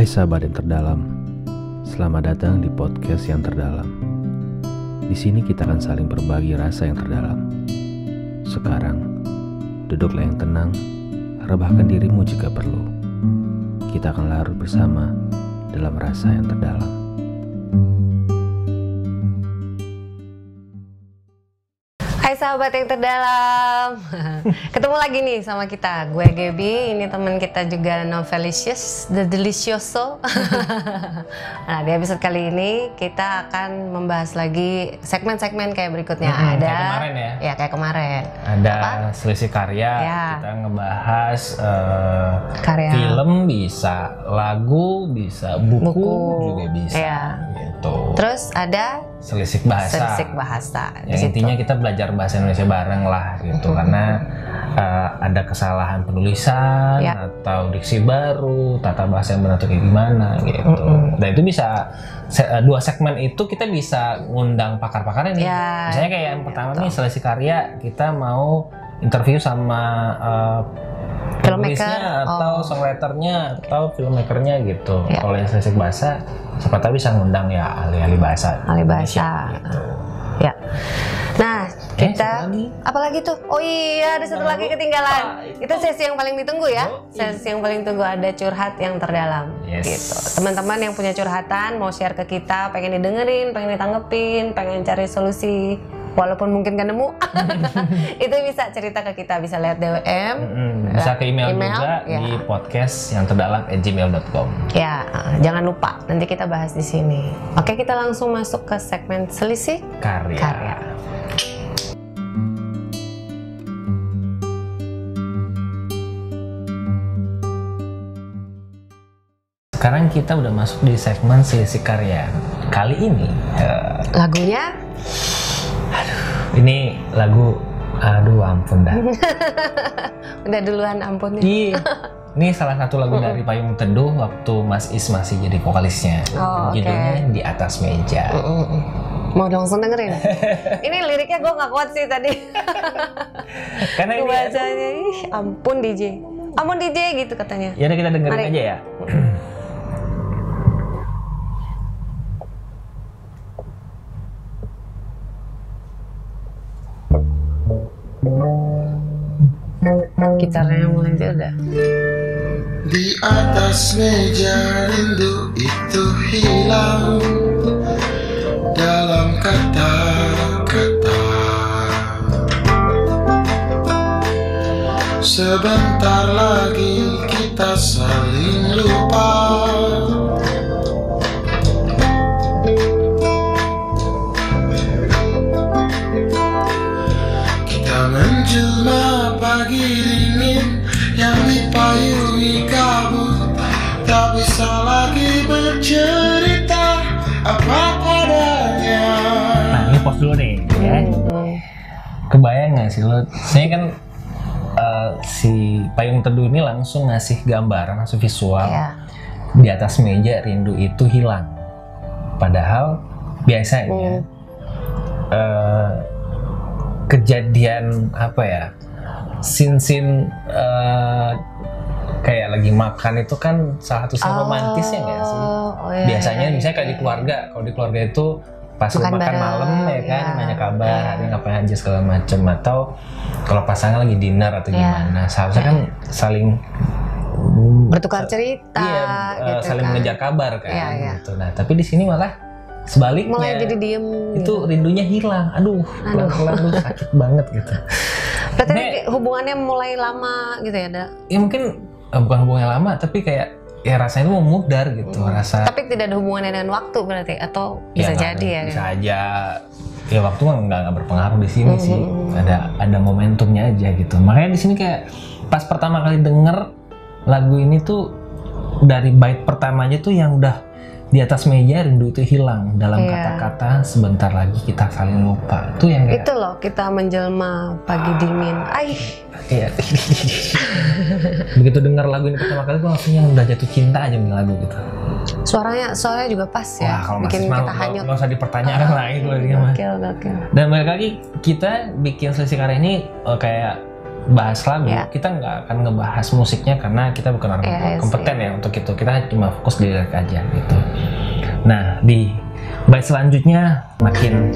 Hai sahabat yang terdalam, selamat datang di podcast yang terdalam. Di sini kita akan saling berbagi rasa yang terdalam. Sekarang, duduklah yang tenang, rebahkan dirimu jika perlu. Kita akan larut bersama dalam rasa yang terdalam. Hai sahabat yang terdalam, ketemu lagi nih sama kita. Gue Gaby, ini teman kita juga Novelicious, The Delicioso. Nah, di episode kali ini kita akan membahas lagi segmen-segmen kayak berikutnya. Ada kayak kemarin ya? Ya kayak kemarin. Ada selisih karya, Ya. Kita ngebahas Karya. film bisa, lagu bisa, buku juga bisa. Ya. Gitu. Terus ada Selisih bahasa. selisih bahasa. Di Yang situ. intinya kita belajar bahasa Indonesia bareng lah gitu, karena ada kesalahan penulisan atau diksi baru, tata bahasa yang benar tuh kayak gimana gitu. Dan itu bisa dua segmen itu kita bisa ngundang pakar-pakarnya nih. Ya, Misalnya kayak yang pertama gitu. nih selisih karya, kita mau interview sama Filmmaker, penulisnya atau songwriternya atau filmmakernya gitu. Ya. Kalau yang selisih bahasa, siapa tahu bisa ngundang ya ahli-ahli bahasa. ahli Indonesia, bahasa. gitu. Ya. Nah, kita satu lagi. apalagi tuh? Oh iya, ada satu lagi ketinggalan. Itu sesi yang paling ditunggu ya. Oh, Sesi yang paling tunggu, ada curhat yang terdalam. Yes. Gitu. Teman-teman yang punya curhatan mau share ke kita, pengen didengerin, pengen ditanggepin, pengen cari solusi walaupun mungkin gak nemu. Itu bisa cerita ke kita, bisa lihat DM. Bisa ke email juga ya. di podcast yang terdalam@gmail.com. Ya, jangan lupa nanti kita bahas di sini. Oke, kita langsung masuk ke segmen selisih karya. Sekarang kita udah masuk di segmen selisih karya. Kali ini Lagunya ini lagu, aduh ampun dah. udah duluan ampun ya. Ini salah satu lagu dari Payung Teduh waktu Mas Is masih jadi vokalisnya. Oh, oke. Judulnya Di Atas Meja. Mau langsung dengerin? Ini liriknya gue gak kuat sih tadi. Karena ini Bacanya, ih ampun DJ. Ampun DJ gitu katanya. ya udah kita dengerin Mari. aja ya. Gitarnya mulai aja udah. Di atas meja rindu itu hilang dalam kata-kata. Sebentar lagi kita saling lupa. Kita menjelma pagi dingin yang dipayungi kabut, tak bisa lagi bercerita apa adanya. Nah ini pause dulu nih ya. Kebayang nggak sih lo? Saya kan si Payung Teduh ini langsung ngasih gambaran, langsung visual. Iya. Di atas meja rindu itu hilang. Padahal biasanya kejadian apa ya, sin kayak lagi makan itu kan salah satu scene romantisnya nggak sih? Iya, Biasanya iya, misalnya kayak iya. di keluarga, kalau di keluarga itu pas Makan makan bareng, malam ya kan, iya. nanya kabar, Iya. hari ngapain aja segala macem, atau kalau pasangan lagi dinner atau Iya. gimana, seharusnya kan saling Bertukar cerita gitu saling kan. mengejar kabar kan, Iya, iya. gitu. Nah tapi di sini malah sebaliknya, Mulai jadi diem itu gitu. rindunya hilang. Aduh, pelan-pelan tuh sakit banget gitu. Berarti Ini- ini hubungannya mulai lama gitu ya, Da? Ya mungkin bukan hubungannya lama, tapi kayak ya rasanya tuh memudar gitu, rasa. Tapi tidak ada hubungannya dengan waktu berarti, atau bisa nggak jadi ada, ya? bisa aja. Ya waktu mah nggak berpengaruh di sini sih. Ada momentumnya aja gitu. Makanya di sini kayak pas pertama kali denger lagu ini tuh, dari bait pertamanya tuh yang udah di atas meja rindu itu hilang, dalam Iya. kata-kata sebentar lagi kita saling lupa. Itu yang kayak Itu loh, kita menjelma pagi dingin. Iya. Begitu dengar lagu ini pertama kali, gue langsung yang udah jatuh cinta aja dengan lagu gitu. Suaranya juga pas Wah, ya, kalau bikin masih kita hanyut. nggak usah dipertanyakan lagi kalau dia mah. Gokil. Dan balik lagi kita bikin selisih karya ini kayak bahas lagu, kita nggak akan ngebahas musiknya karena kita bukan orang kompeten ya untuk itu. Kita cuma fokus di lirik aja gitu. Nah, di bait selanjutnya makin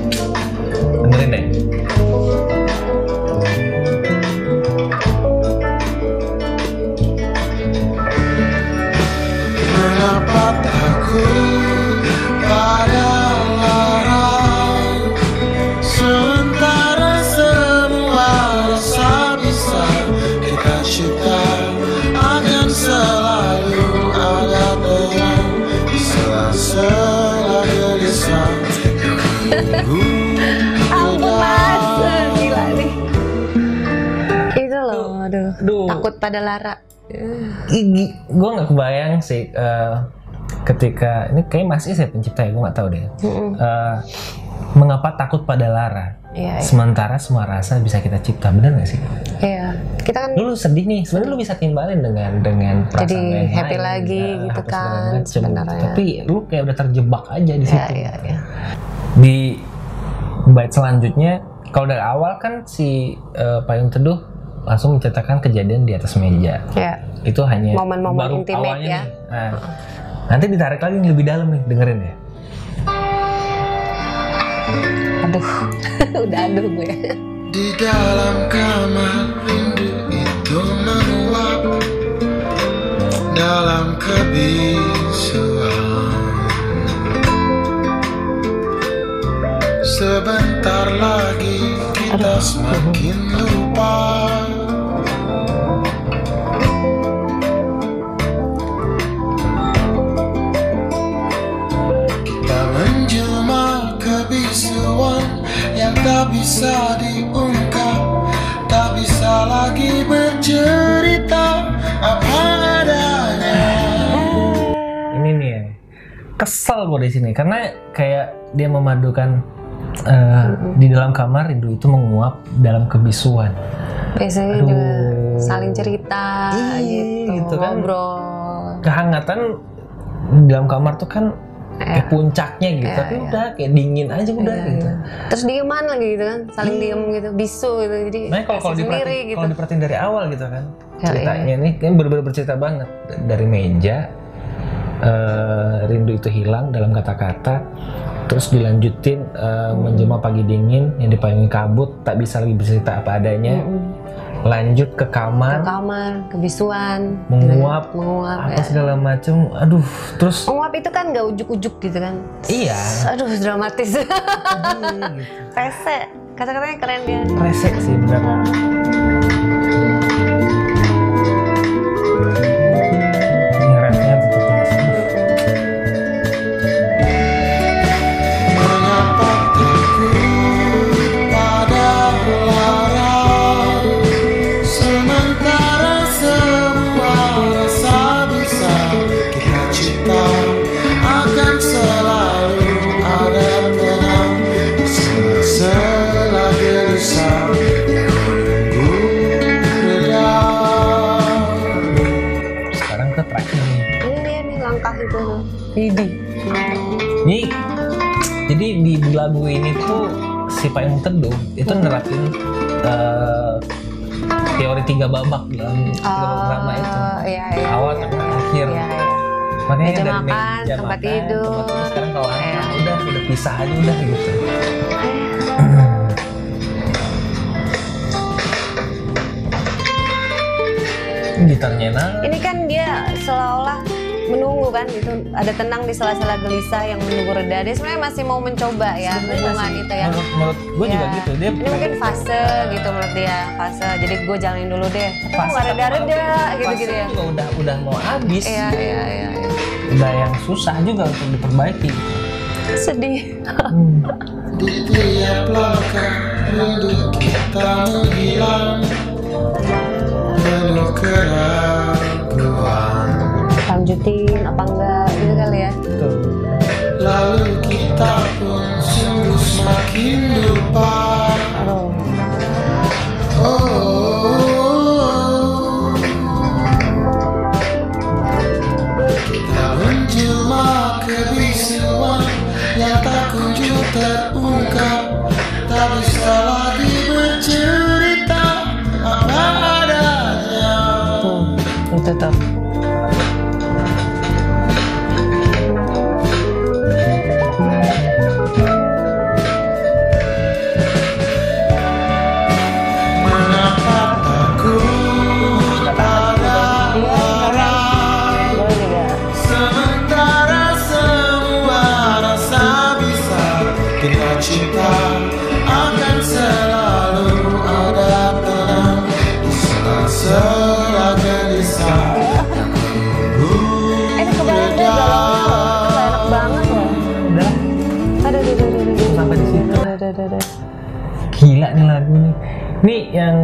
dengerin deh. Mengapa takut pada larang, sementara semua rasa bisa kita cipta akan selalu ada terang di sela-sela gelisah. Ampun Mas, gila nih. Itu loh, aduh. Takut pada lara. Gue nggak kebayang sih ketika ini kayak masih saya pencipta ya, gue nggak tahu deh. Mengapa takut pada lara? Sementara semua rasa bisa kita cipta, benar nggak sih? Iya. Kita kan lu sedih nih, sebenarnya lu bisa timbalin dengan perasaan jadi yang happy lain, lagi gitu kan sebenarnya. Tapi lu kayak udah terjebak aja di situ. Iya. Di bait selanjutnya, kalau dari awal kan si Payung Teduh langsung menceritakan kejadian di atas meja. Iya. Itu hanya momen-momen baru intimate awalnya ya. Nih. Nah, nanti ditarik lagi lebih dalam nih, dengerin ya. Aduh, udah aduh gue. Di dalam kamar rindu itu menguap dalam kebisuan. Sebentar lagi kita semakin lupa. Kita menjelma kebisuan yang tak bisa diungkap, tak bisa lagi bercerita apa adanya. Ini nih ya, kesel gue di sini karena kayak dia memadukan di dalam kamar rindu itu menguap dalam kebisuan. Biasanya juga saling cerita gitu kan. Ngobrol. Kehangatan di dalam kamar tuh kan kayak puncaknya gitu, tapi udah kayak dingin aja udah gitu. Terus dieman lagi gitu kan, saling diem gitu, bisu gitu. Jadi nah kalau diperhatiin dari awal gitu kan, ceritanya nih kan bener-bener bercerita banget dari meja. Rindu itu hilang dalam kata-kata, terus dilanjutin menjelma pagi dingin yang dipayungi kabut, tak bisa lagi bercerita apa adanya. Lanjut ke kamar, kebisuan, menguap apa segala macem. Aduh, terus menguap itu kan gak ujuk-ujuk gitu kan. Iya. Aduh, dramatis. Gitu. Rese, kata-katanya keren dia. Rese sih benar. Ini jadi di lagu ini tuh si Payung Teduh itu nerapin teori 3 babak dalam 3 babak drama itu. Awal, tengah, akhir. Makanya meja dari makan, meja tempat makan, tidur. tempat tidur sekarang kalau udah pisah aja udah gitu. Gitarnya enak. Ini kan dia seolah-olah menunggu kan, itu ada tenang di sela-sela gelisah yang menunggu reda. Dia sebenarnya masih mau mencoba ya hubungan itu ya. Menurut gue juga gitu. Dia ini mungkin fase gitu menurut dia, fase. Jadi gue jalanin dulu deh. Nggak reda-reda gitu ya. Juga udah mau habis. Iya. Udah yang susah juga untuk diperbaiki. Sedih. Di tiap langkah rindu kita menghilang, penuh keraguan. Lanjutin apa enggak gitu kali ya. Betul. Lalu kita pun sungguh semakin lupa. Kita menjelma kebisuan yang tak kunjung terungkap, tak bisa lagi bercerita apa tuh? Mengapa takut ada orang, sementara semua rasa bisa kita cinta akan selalu ada tenang di sela-sela gelisah yang menunggu reda. Enak banget loh. Udah, Aduh. sampai di situ. Aduh. Gila nih lagu nih. Nih yang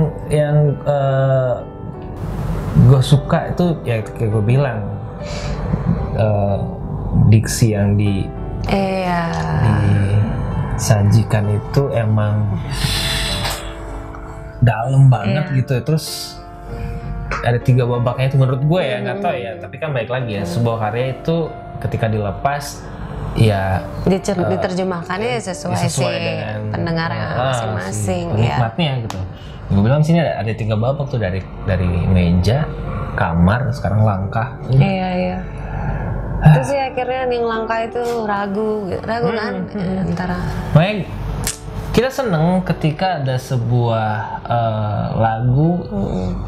gue suka itu ya kayak gue bilang, diksi yang Iya. disajikan itu emang dalam banget gitu. Terus ada 3 babaknya itu menurut gue ya, nggak tahu ya, tapi kan baik lagi ya, sebuah karya itu ketika dilepas ya Diterjemahkannya sesuai sih dengan pendengarnya masing-masing si ya. penikmatnya gitu. Gue bilang di sini ada 3 babak tuh, dari meja, kamar, sekarang langkah. Iya. Terus sih akhirnya yang langkah itu ragu kan antara. Makanya kita seneng ketika ada sebuah lagu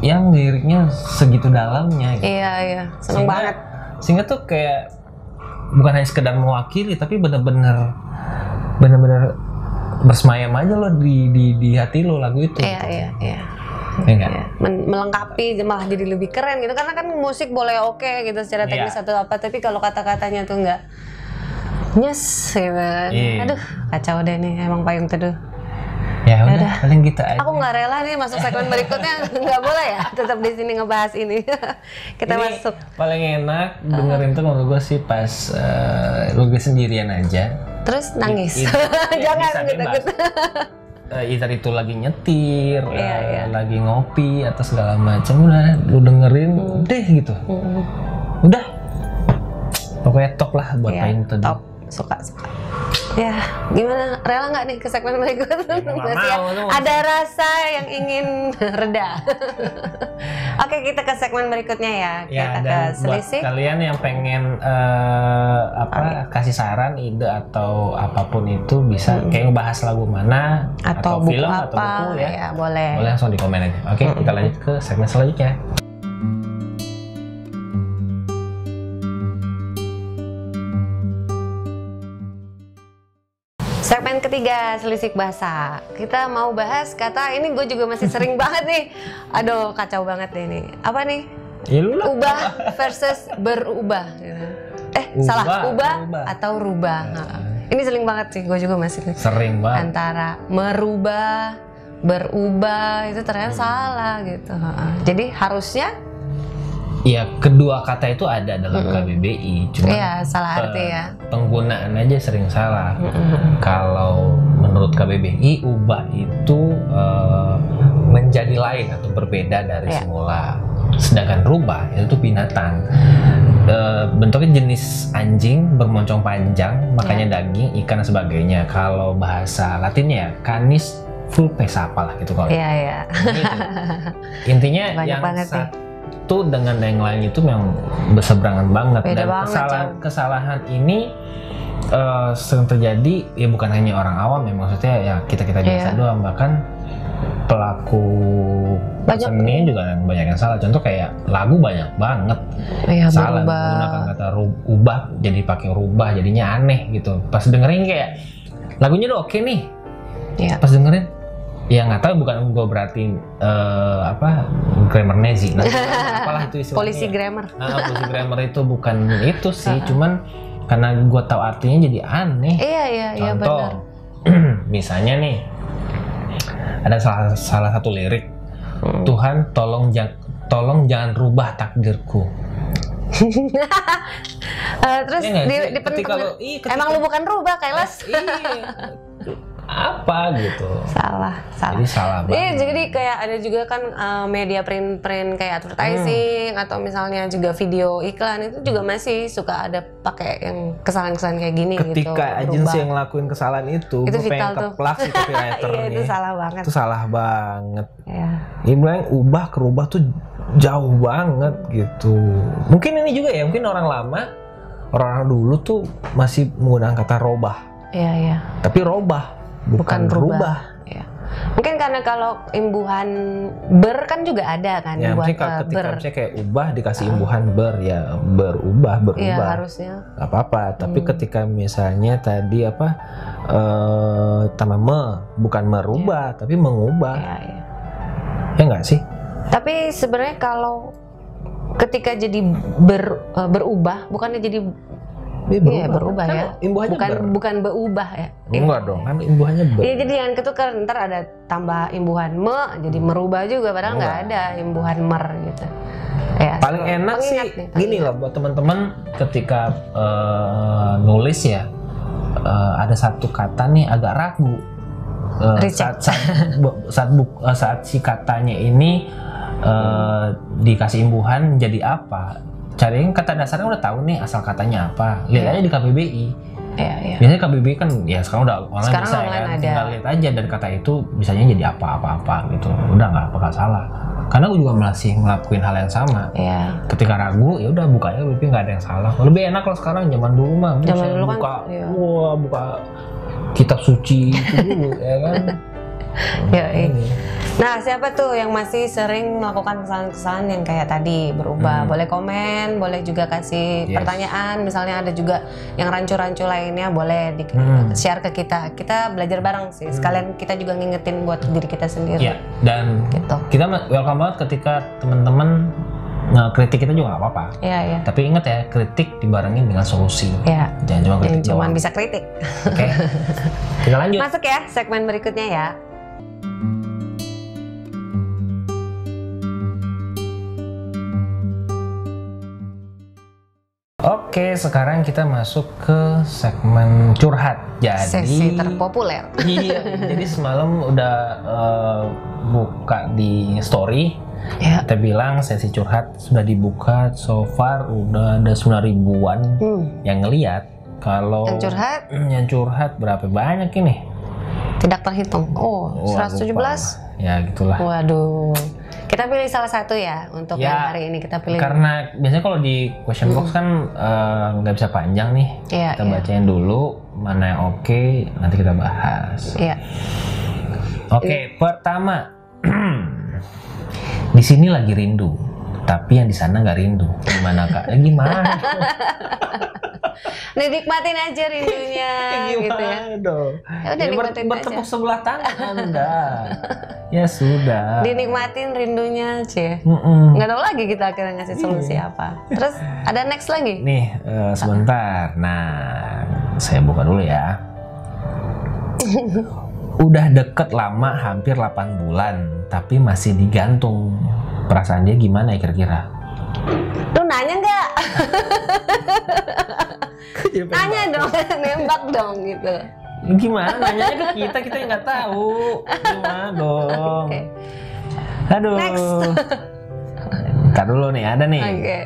yang liriknya segitu dalamnya gitu. Iya, seneng banget. Sehingga tuh kayak bukan hanya sekedar mewakili, tapi bener-bener bersemayam aja lo di hati lo lagu itu. Iya. Ya nggak? Iya. Melengkapi malah jadi lebih keren gitu, karena kan musik boleh oke gitu secara teknis atau apa, tapi kalau kata-katanya tuh nggak nyes gitu. Aduh, kacau deh nih emang Payung Teduh. Ya udah, paling gitu aja. Aku nggak rela nih masuk segmen berikutnya, nggak boleh ya tetap di sini ngebahas ini. Kita ini masuk. Paling enak dengerin tuh menurut gue sih pas lu sendirian aja. Terus nangis. Jangan gitu. Either itu lagi nyetir, Iya. lagi ngopi atau segala macam, udah lu dengerin deh gitu. Udah. Pokoknya top lah buat Payung Teduh. Top, suka. Ya, gimana? Rela nggak nih ke segmen berikut? Masih ada rasa yang ingin reda. Oke, kita ke segmen berikutnya ya. Kita ke selisih. Buat kalian yang pengen kasih saran, ide atau apapun itu bisa kayak ngebahas lagu mana atau buku film apa, atau buku ya. Boleh. Boleh langsung di komen aja. Oke, kita lanjut ke segmen selanjutnya. Segmen ketiga, selisih bahasa. Kita mau bahas kata ini gue juga masih sering banget nih. Aduh, kacau banget deh ini. Apa nih? Ya, lu lah. Ubah versus berubah. Salah, ubah atau rubah. Ini sering banget sih, gue juga masih sering banget. Antara merubah, berubah itu ternyata salah gitu. Jadi harusnya ya kedua kata itu ada dalam KBBI, cuma salah arti ya. Penggunaan aja sering salah. Kalau menurut KBBI ubah itu menjadi lain atau berbeda dari semula. Sedangkan rubah itu binatang. Bentuknya jenis anjing, bermoncong panjang, makanya daging, ikan dan sebagainya. Kalau bahasa Latinnya canis vulpes apalah gitu kalau. Iya. Intinya banyak yang banget satu dengan yang lain itu memang berseberangan banget. Beda Dan banget, kesalahan ini sering terjadi ya, bukan hanya orang awam ya, maksudnya ya kita biasa doang, bahkan pelaku seni juga banyak yang salah. Contoh kayak lagu banyak banget salah menggunakan kata ubah, jadi pakai rubah, jadinya aneh gitu. Pas dengerin kayak lagunya udah oke nih, pas dengerin ya nggak tahu, bukan gue berarti grammar Nazi, apalah itu istilahnya. Polisi grammar. Polisi grammar itu bukan itu sih, cuman karena gue tahu artinya jadi aneh. Iya benar. Misalnya nih ada salah satu lirik, Tuhan tolong jangan rubah takdirku. Terus emang lu bukan rubah, Kailas? Apa gitu. Salah. Jadi salah banget. Jadi kayak ada juga kan media print kayak advertising atau misalnya juga video iklan, itu juga masih suka ada pakai yang kesalahan-kesalahan kayak gini. Ketika gitu. agensi yang ngelakuin kesalahan itu gue pengen keplak si copywriternya. Itu salah banget. Itu salah banget. Iya. Dia bilang ubah ke rubah tuh jauh banget gitu. Mungkin ini juga ya, mungkin orang lama, orang dulu tuh masih menggunakan kata robah. Iya, iya. Tapi robah, bukan berubah. Ya. Mungkin karena kalau imbuhan ber kan juga ada kan, Ya, buat mungkin ketika ber. misalnya kayak ubah dikasih imbuhan ber, ya berubah. Iya, harusnya. Gak apa-apa. Tapi ketika misalnya tadi apa tambah me, bukan merubah, tapi mengubah. Iya, iya. Ya nggak sih? Tapi sebenarnya kalau ketika jadi berubah, bukannya jadi iya berubah Kan ya. imbuhannya Bukan berubah ya. Enggak dong, kan imbuhannya ber. Iya, jadi yang ketukar ntar ada tambah imbuhan me jadi merubah juga, padahal nggak ada imbuhan mer gitu. Ya, Paling enak sih pengingat nih, gini loh buat teman-teman ketika nulis ya, ada satu kata nih agak ragu. Saat si katanya ini dikasih imbuhan jadi apa? Cariin kata dasarnya udah tahu nih asal katanya apa. Lihat aja di KBBI. Iya, iya. Biasanya KBBI kan ya sekarang udah online Sekarang bisa online ya. ada. Tinggal lihat aja dan kata itu bisanya jadi apa-apa gitu. Udah nggak bakal salah. Karena gue juga masih ngelakuin hal yang sama. Iya. Ketika ragu ya udah buka aja KBBI, nggak ada yang salah. Lebih enak kalau sekarang, zaman dulu mah Zaman saya dulu kan, buka, iya. wah buka kitab suci itu dulu ya kan. Ya, iya. Ini. Nah, siapa tuh yang masih sering melakukan kesalahan-kesalahan yang kayak tadi berubah? Boleh komen, boleh juga kasih Yes. pertanyaan. Misalnya ada juga yang rancu-rancu lainnya, boleh share ke kita. Kita belajar bareng sih. Sekalian kita juga ngingetin buat diri kita sendiri. Ya, dan Gitu. kita welcome banget ketika teman-teman kritik kita juga nggak apa-apa. Iya, iya. Tapi ingat ya, kritik dibarengin dengan solusi. Iya. Jangan cuma kritik Yang cuma doang. bisa kritik. Oke. Kita lanjut. Masuk ya segmen berikutnya ya. Oke, sekarang kita masuk ke segmen curhat. Jadi Sesi terpopuler. Iya, jadi semalam udah buka di story. Ya. Kita bilang sesi curhat sudah dibuka, so far udah ada 9 ribuan yang ngeliat. Kalau Yang curhat? Yang curhat berapa banyak ini? Tidak terhitung. Oh, Wah, 117. lupa. Ya gitulah. Waduh. Kita pilih salah satu ya untuk Ya, yang hari ini kita pilih. Karena biasanya kalau di question box kan nggak bisa panjang nih. Iya, Kita iya. bacain dulu mana yang oke, nanti kita bahas. Iya. Oke, pertama. Di sini lagi rindu, tapi yang di sana nggak rindu. Gimana Kak? Gimana? Nikmatin aja rindunya gitu ya. dong? Ya udah, nikmatin bertepuk aja. sebelah tangan Anda. Ya sudah. Dinikmatin rindunya, Cie. Mm-mm. Nggak tahu lagi kita akhirnya ngasih solusi apa. Terus ada next lagi? Nih, sebentar. Nah, saya buka dulu ya. Udah deket lama, hampir 8 bulan, tapi masih digantung. Perasaan dia gimana ya kira-kira? Lu nanya nggak? Nanya dong, nembak dong gitu. Gimana nanyanya ke kita yang nggak tahu. Gimana dong? Oke. Aduh. Next. Ntar dulu nih, ada nih. Oke.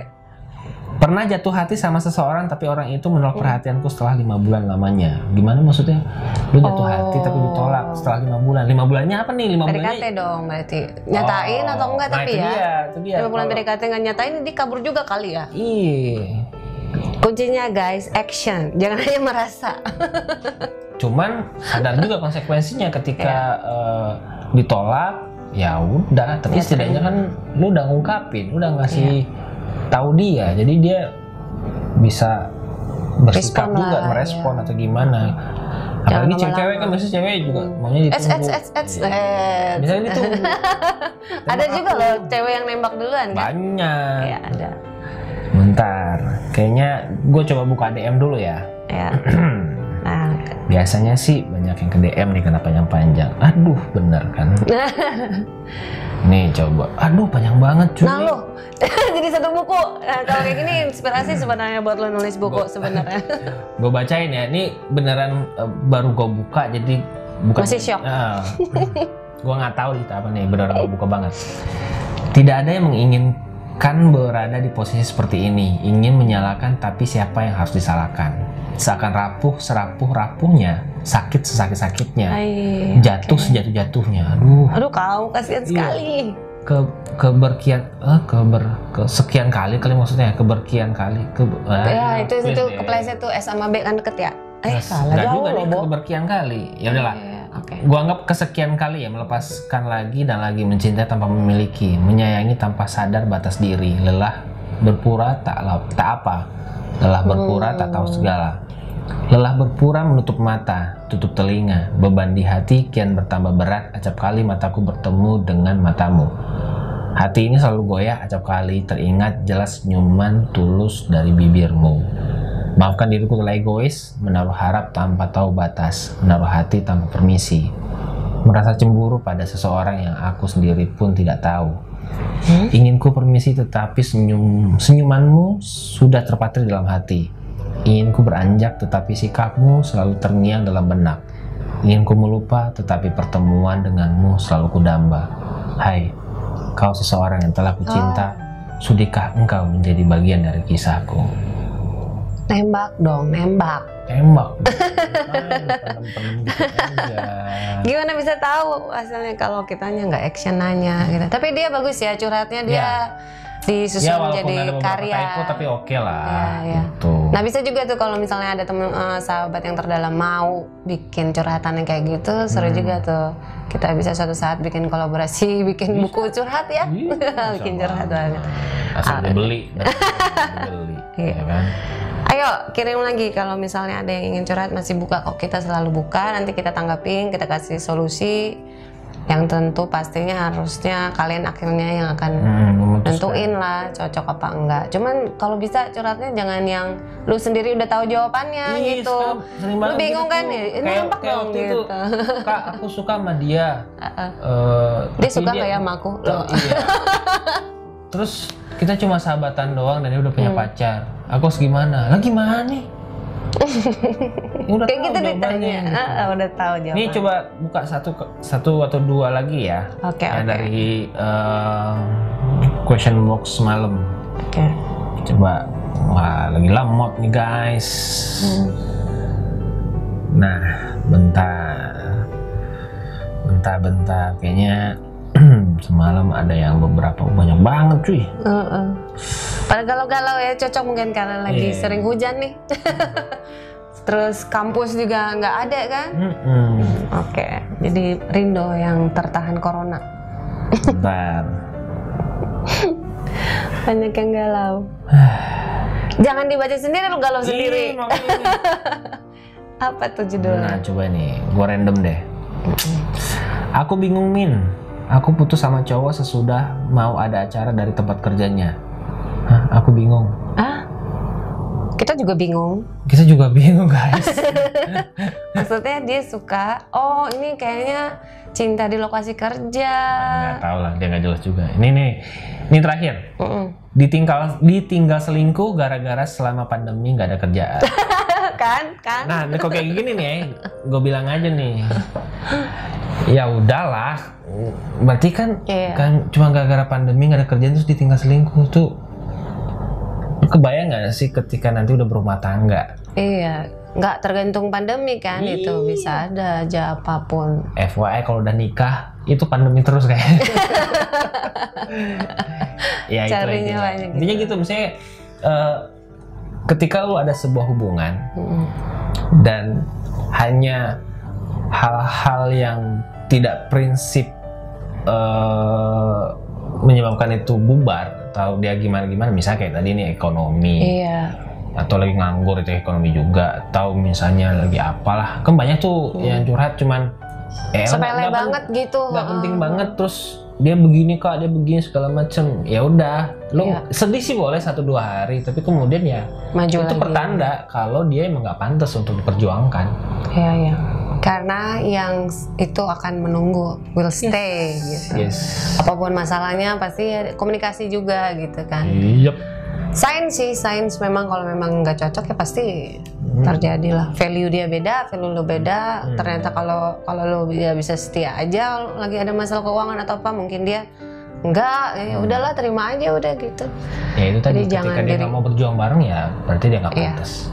Pernah jatuh hati sama seseorang tapi orang itu menolak perhatianku setelah 5 bulan lamanya. Gimana maksudnya? Lu jatuh hati tapi ditolak setelah 5 bulan. 5 bulannya apa nih? 5 bulannya? PDKT dong berarti. Nyatain atau enggak Nah, tapi itu ya. Itu dia. 5 bulan Kalau- PDKT nggak nyatain, dia kabur juga kali ya. Iya. Kuncinya guys, action. Jangan hanya merasa. Cuman sadar juga konsekuensinya ketika ditolak, ya udah. Tapi setidaknya kan lu udah ngungkapin, udah ngasih tahu dia, jadi dia bisa bersikap Respon juga, lah, merespon ya. atau gimana. Jangan Apalagi cewek-cewek lama-lama. kan biasanya cewek juga maunya ditunggu. Misalnya ditunggu. Ada juga loh cewek yang nembak duluan kan? Banyak. Ya ada. Bentar, kayaknya gue coba buka DM dulu ya. Ya. Nah, Biasanya sih banyak yang ke DM nih kenapa yang panjang. Aduh, bener kan? Nih coba. Aduh, panjang banget cuy. nah lo jadi satu buku. Nah, kalau kayak gini inspirasi sebenarnya buat lo nulis buku sebenarnya. Gue bacain ya. Ini beneran baru gue buka jadi bukan. Masih shock. Gue nggak tahu nih apa nih, beneran gue buka banget. Tidak ada yang menginginkan berada di posisi seperti ini. Ingin menyalahkan tapi siapa yang harus disalahkan? Seakan rapuh serapuh-rapuhnya, sakit sesakit-sakitnya, Hai, jatuh sejatuh-jatuhnya. Aduh. Aduh kau kasihan sekali. kesekian kali maksudnya keberkian kali Ya itu kepleset tuh S sama B kan deket ya. Salah nggak jauh juga loh, nih Bo. keberkian kali. Ya udahlah. Oke. Gua anggap kesekian kali ya, melepaskan lagi dan lagi, mencintai tanpa memiliki, menyayangi tanpa sadar batas diri, lelah berpura tak apa, lelah berpura tak tahu segala, lelah berpura menutup mata, tutup telinga, beban di hati kian bertambah berat, acap kali mataku bertemu dengan matamu. Hati ini selalu goyah acap kali teringat jelas senyuman tulus dari bibirmu. Maafkan diriku telah egois, menaruh harap tanpa tahu batas, menaruh hati tanpa permisi, merasa cemburu pada seseorang yang aku sendiri pun tidak tahu. Ingin ku permisi tetapi senyumanmu sudah terpatri dalam hati. Ingin ku beranjak tetapi sikapmu selalu terngiang dalam benak. Ingin ku melupa tetapi pertemuan denganmu selalu kudamba. Hai, kau seseorang yang telah kucinta, sudikah engkau menjadi bagian dari kisahku? Nembak dong, nembak. Tembak. Penem-penem gitu aja. Gimana bisa tahu hasilnya kalau kitanya nggak action nanya gitu. Tapi dia bagus ya curhatnya, dia disusun walaupun jadi ada beberapa karya. typo, tapi oke lah. Ya. Gitu. Nah bisa juga tuh kalau misalnya ada temen sahabat yang terdalam mau bikin curhatan yang kayak gitu, seru juga tuh. Kita bisa suatu saat bikin kolaborasi, bikin buku curhat ya. Bikin curhat banget. Asal dibeli. Ya kan? Ayo kirim lagi kalau misalnya ada yang ingin curhat, masih buka kok, kita selalu buka, nanti kita tanggapin, kita kasih solusi yang tentu pastinya harusnya kalian akhirnya yang akan nentuin lah cocok apa enggak. Cuman kalau bisa curhatnya jangan yang lu sendiri udah tahu jawabannya gitu. Lu bingung kan ya, ini nampak dong gitu. Kak, aku suka sama dia. Dia suka nggak ya sama aku? Iya. Terus kita cuma sahabatan doang dan dia udah punya pacar. Aku harus gimana? Lah gimana nih? Udah kayak tahu gitu jawabannya. ditanya. Udah tahu jawabannya. Nih coba buka satu atau dua lagi ya. Oke. Dari question box semalam. Oke. Coba, wah lagi lemot nih guys. Nah, bentar, kayaknya semalam ada yang banyak banget cuy. Pada galau-galau ya, cocok mungkin karena lagi sering hujan nih. Terus kampus juga nggak ada kan? Oke, jadi Rindo yang tertahan corona. Bentar. Banyak yang galau. Jangan dibaca sendiri, lu galau sendiri. Apa tuh judulnya? Nah coba nih, gua random deh. Aku bingung Min. Aku putus sama cowok sesudah mau ada acara dari tempat kerjanya. Hah, aku bingung. Kita juga bingung. Kita juga bingung guys. Maksudnya dia suka, oh ini kayaknya cinta di lokasi kerja. Nggak tahu lah, dia nggak jelas juga. Ini terakhir. Ditinggal selingkuh gara-gara selama pandemi nggak ada kerjaan. kan? Nah, kok kayak gini nih, gue bilang aja nih. Ya udahlah, berarti kan cuma gara-gara pandemi nggak ada kerjaan terus ditinggal selingkuh tuh. Kebayang nggak sih ketika nanti udah berumah tangga? Iya, nggak tergantung pandemi kan, itu bisa ada aja apapun. FYI kalau udah nikah itu pandemi terus kayaknya. Ya carinya banyak. Intinya gitu, misalnya ketika lu ada sebuah hubungan dan hanya hal-hal yang tidak prinsip menyebabkan itu bubar atau dia gimana misalnya kayak tadi nih ekonomi, atau lagi nganggur itu ekonomi juga, atau misalnya lagi apalah, kan banyak tuh yang curhat cuman sepele banget gitu, nggak penting banget, terus dia begini kak, dia begini segala macem, ya udah lo sedih sih boleh 1-2 hari, tapi kemudian ya maju itu lagi. pertanda kalau dia emang nggak pantas untuk diperjuangkan. Iya. Karena yang itu akan menunggu, will stay gitu. Apapun masalahnya pasti komunikasi juga gitu kan. Sains memang kalau memang nggak cocok ya pasti terjadi lah. Value dia beda, value lo beda. Ternyata kalau lo dia bisa setia aja, lagi ada masalah keuangan atau apa, mungkin dia enggak, ya udahlah terima aja udah gitu. Ya itu tadi, jadi ketika dia nggak mau berjuang bareng ya berarti dia nggak pantas.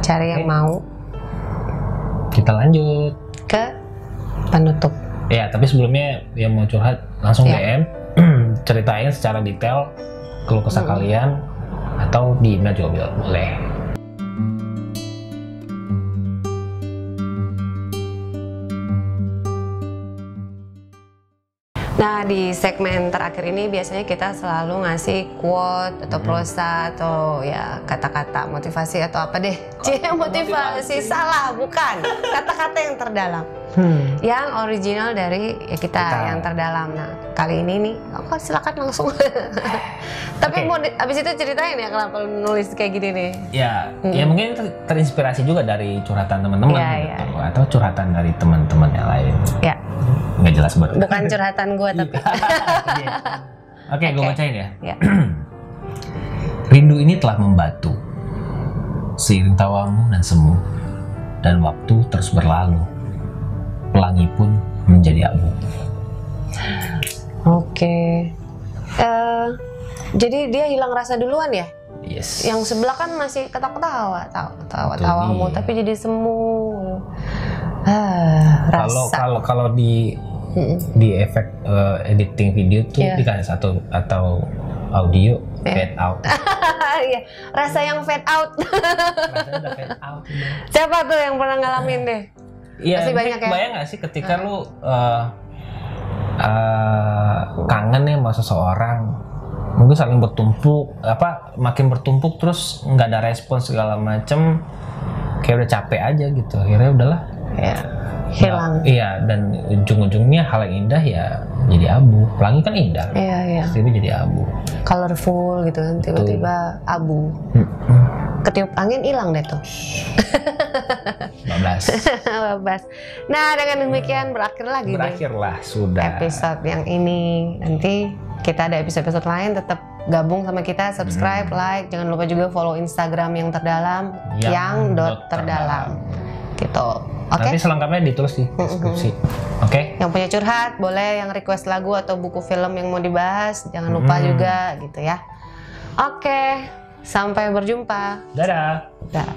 Cari yang mau. Kita lanjut ke penutup. Ya, tapi sebelumnya yang mau curhat langsung DM ceritain secara detail keluh kesah kalian, atau di email juga boleh. Nah, di segmen terakhir ini biasanya kita selalu ngasih quote atau prosa atau ya kata-kata motivasi atau apa deh. Motivasi salah, bukan. Kata-kata yang terdalam. Yang original dari ya kita yang terdalam. Nah, kali ini nih, silakan langsung. Tapi mau abis itu ceritain ya kenapa lu nulis kayak gini nih. Ya, ya mungkin terinspirasi juga dari curhatan teman-teman gitu, atau curhatan dari teman-teman yang lain. Ya. Nggak jelas banget. Bukan curhatan gue tapi. Oke, gue bacain ya. Ya. Rindu ini telah membatu, seiring tawamu dan semu, dan waktu terus berlalu. Pelangi pun menjadi abu. Oke. Jadi dia hilang rasa duluan ya? Yes. Yang sebelah kan masih ketawa-tawa, tawamu, tapi jadi semu. Rasa. Kalau di efek editing video tuh dikasih satu atau audio fade out. Iya, rasa yang fade out. Rasanya udah fade out. Siapa tuh yang pernah ngalamin deh? Iya, banyak ya. Bayang nggak sih ketika lu kangen ya sama seseorang, mungkin saling bertumpuk, makin bertumpuk terus nggak ada respon segala macem, kayak udah capek aja gitu. Akhirnya udahlah. Ya, hilang. Iya, dan ujung-ujungnya hal yang indah ya jadi abu. Pelangi kan indah. Iya. Tiba jadi abu. Colorful gitu kan, tiba-tiba abu. Ketiup angin hilang deh tuh. 15. Nah, dengan demikian Berakhirlah sudah episode yang ini. Nanti kita ada episode-episode lain, tetap gabung sama kita, subscribe, like, jangan lupa juga follow Instagram yang terdalam, yang .terdalam. Gitu. Oke. Nanti selengkapnya ditulis di deskripsi. Oke. Yang punya curhat boleh, yang request lagu atau buku film yang mau dibahas, jangan lupa juga gitu ya. Oke. Sampai berjumpa. Dadah. Dah.